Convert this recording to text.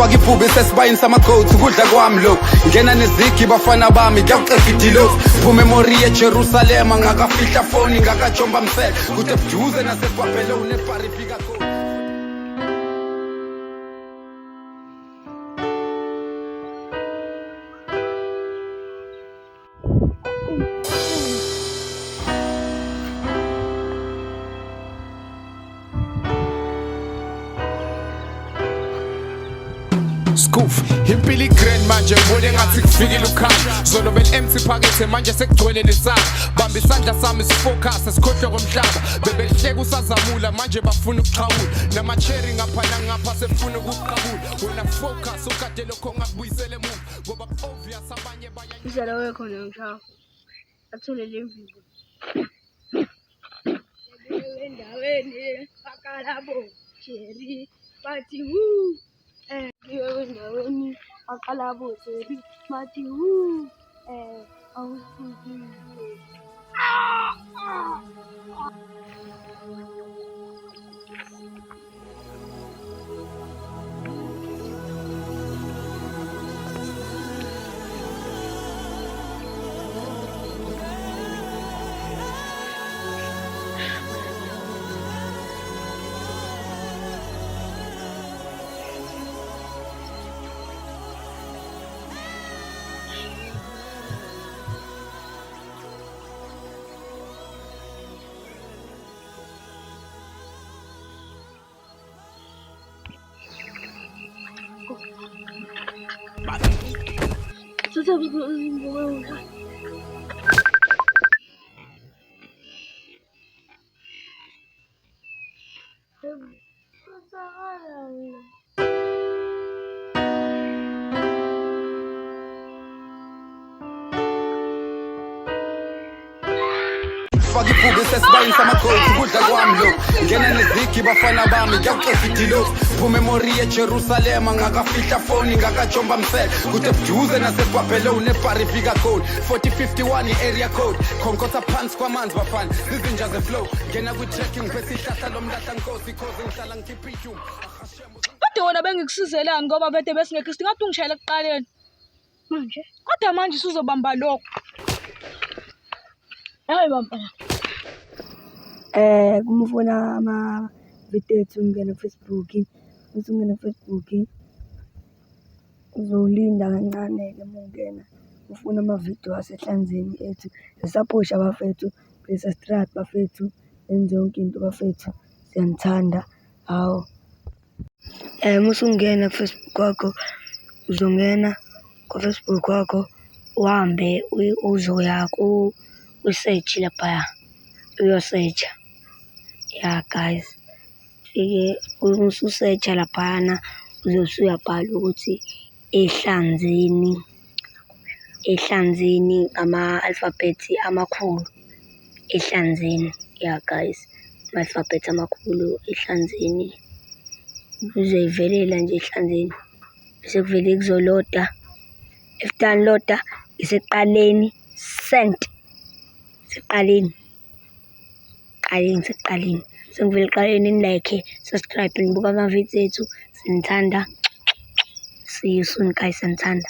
faka ivubi sesibayini sama-goats ukudla kwami lokhu ngena nezigi bafana bami ngiyawuqeda idilosi phumemori yejerusalema ngakafihla foni ngakajomba msele kude buduze nasebhabheloni efarifika khona. Skoof, impilo igrand manje ngibone ngathi kufikile ukhaya zolo bel-empty phakethe manje sekugcwele nesandla bamba isandla sami sifocus sikhohlwe komhlaba bebelihleka usazamula manje bafuna ukuxhawula nama-cherry ngapha nangapha sefuna ukuqabula wena focus ukade lokho ngakubuyisele emuva ngoba obvious abanye Izala wekhona ngishaya athole le mviwo endaweni akalabo Jerry bathi woo endaweni akalabo Jerry bathi woo awusikile faka ivubi sesibayini sama-goats ukudla kwami lokhu ngena nezigi bafana bami ngiyawuqeda idilosi phumemori yejerusalema ngakafihla foni ngakajomba msele kude buduze nasebhabheloni efarifika khona 4051 i-area code khonkotha phansi kwamanzi bafana zizinja ze-flow ngena kwi-trekking bese ihlahla lomlahla nkosi cause ngihlala ngikhipha ityuma kodwa wona bengikusizelani ngoba bede besingekho singathi ungishayela ekuqaleni manje kodwa manje usuzobamba lokho hayi bamba kumufuna ama-video ethu ungena Facebook bese ungena Facebook uzolinda kancane-ke uma ungena ufuna amavidiyo asehlanzeni ethu sisaphosha bafethu bese-subscribe bafethu enze yonke into bafethu siyanithanda hawu musungena ku-Facebook wakho uzongena ku-Facebook wakho uhambe uzoya ku-search laphaya uyosearcha ya guys fike ususearcha laphana uzosuyabhala ukuthi ehlanzeni ama-alphabet amakhulu ehlanzeni ya guys ama-alphabet amakhulu ehlanzeni uzoyivelela nje ehlanzeni bese kuvele kuzoloda after loda isekuqaleni send seqaleni sengivele eqaleni nilike subscribe nibuka ama-videos ethu sinithanda see you soon guys sanithanda.